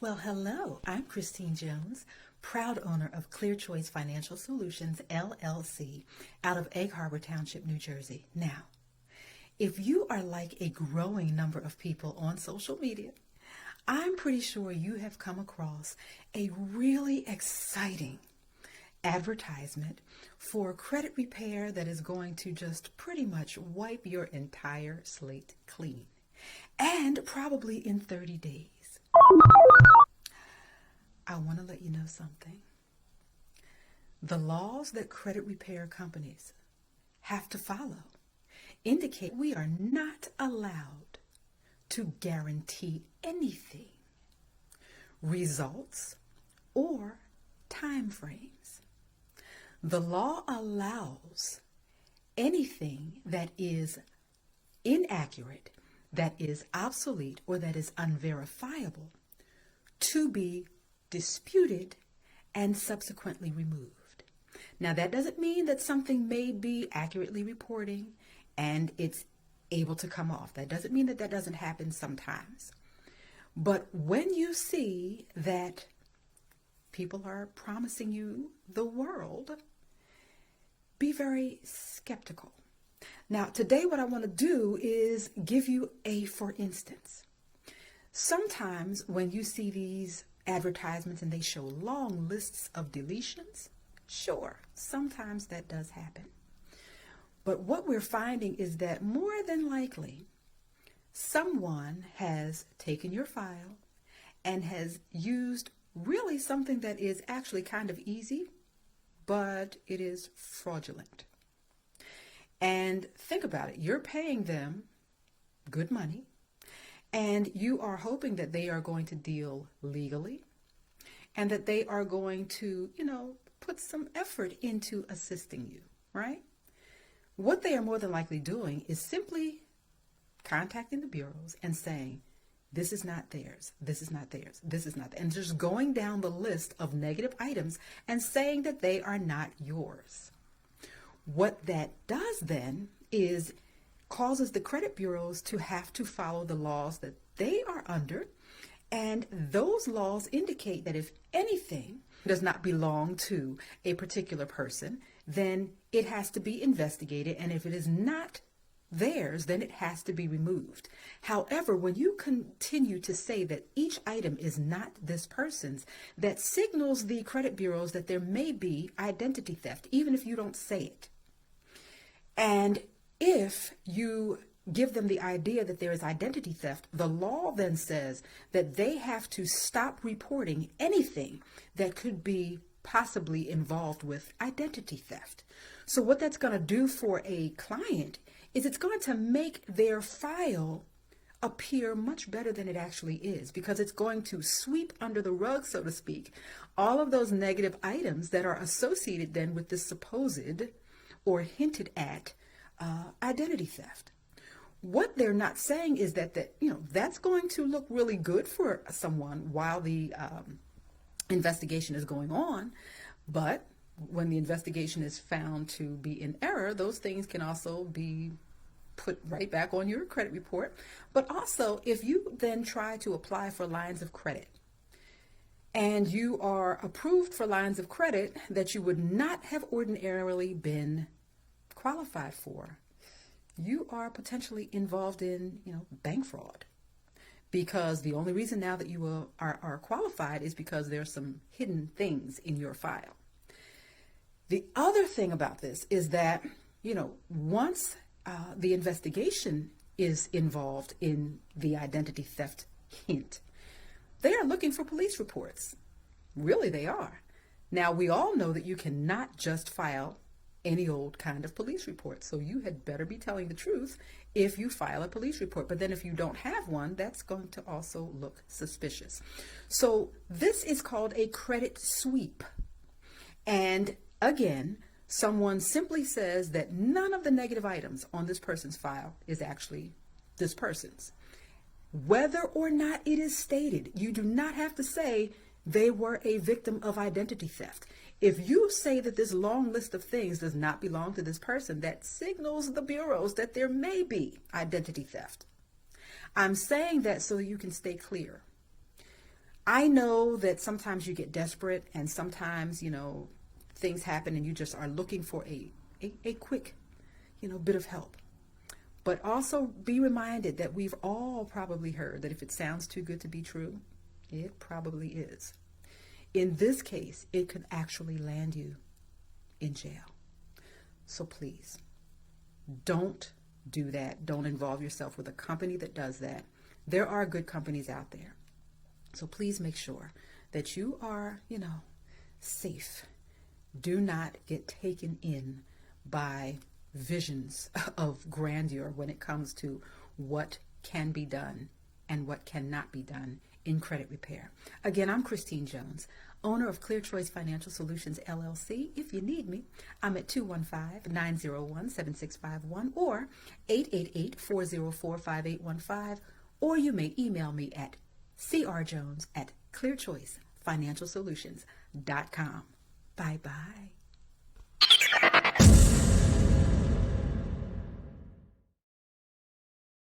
Well, hello, I'm Christine Jones, proud owner of Clear Choice Financial Solutions, LLC, out of Egg Harbor Township, New Jersey. Now, if you are like a growing number of people on social media, I'm pretty sure you have come across a really exciting advertisement for credit repair that is going to just pretty much wipe your entire slate clean, and probably in 30 days. I want to let you know something. The laws that credit repair companies have to follow indicate we are not allowed to guarantee anything, results, or time frames. The law allows anything that is inaccurate, that is obsolete, or that is unverifiable to be disputed and subsequently removed. Now, that doesn't mean that something may be accurately reporting and it's able to come off. That doesn't mean that that doesn't happen sometimes. But when you see that people are promising you the world, be very skeptical. Now, today what I want to do is give you a for instance. Sometimes when you see these advertisements and they show long lists of deletions, sure, sometimes that does happen. But what we're finding is that more than likely, someone has taken your file and has used really something that is actually kind of easy, but it is fraudulent. And think about it. You're paying them good money, and you are hoping that they are going to deal legally and that they are going to, put some effort into assisting you, right? What they are more than likely doing is simply contacting the bureaus and saying, this is not theirs, this is not theirs, this is not theirs, and just going down the list of negative items and saying that they are not yours. What that does then is causes the credit bureaus to have to follow the laws that they are under. And those laws indicate that if anything does not belong to a particular person, then it has to be investigated. And if it is not theirs, then it has to be removed. However, when you continue to say that each item is not this person's, that signals the credit bureaus that there may be identity theft, even if you don't say it. And if you give them the idea that there is identity theft, the law then says that they have to stop reporting anything that could be possibly involved with identity theft. So what that's going to do for a client is it's going to make their file appear much better than it actually is, because it's going to sweep under the rug, so to speak, all of those negative items that are associated then with this supposed or hinted at identity theft. What they're not saying is that that's going to look really good for someone while the investigation is going on. But when the investigation is found to be in error, those things can also be put right back on your credit report. But also, if you then try to apply for lines of credit and you are approved for lines of credit that you would not have ordinarily been qualified for, you are potentially involved in, bank fraud, because the only reason now that you are qualified is because there's some hidden things in your file. The other thing about this is that, once the investigation is involved in the identity theft hint, they are looking for police reports. Really, they are. Now, we all know that you cannot just file any old kind of police report. So you had better be telling the truth if you file a police report. But then if you don't have one, that's going to also look suspicious. So this is called a credit sweep. And again, someone simply says that none of the negative items on this person's file is actually this person's. Whether or not it is stated, you do not have to say they were a victim of identity theft. If you say that this long list of things does not belong to this person, that signals the bureaus that there may be identity theft. I'm saying that so you can stay clear. I know that sometimes you get desperate, and sometimes, things happen and you just are looking for a quick, bit of help. But also be reminded that we've all probably heard that if it sounds too good to be true, it probably is. In this case, it could actually land you in jail. So please, don't do that. Don't involve yourself with a company that does that. There are good companies out there. So please make sure that you are, safe. Do not get taken in by visions of grandeur when it comes to what can be done and what cannot be done in credit repair. Again, I'm Christine Jones, owner of Clear Choice Financial Solutions, LLC. If you need me, I'm at 215-901-7651 or 888-404-5815, or you may email me at CRJones@clearchoicefinancialsolutions.com. Bye-bye.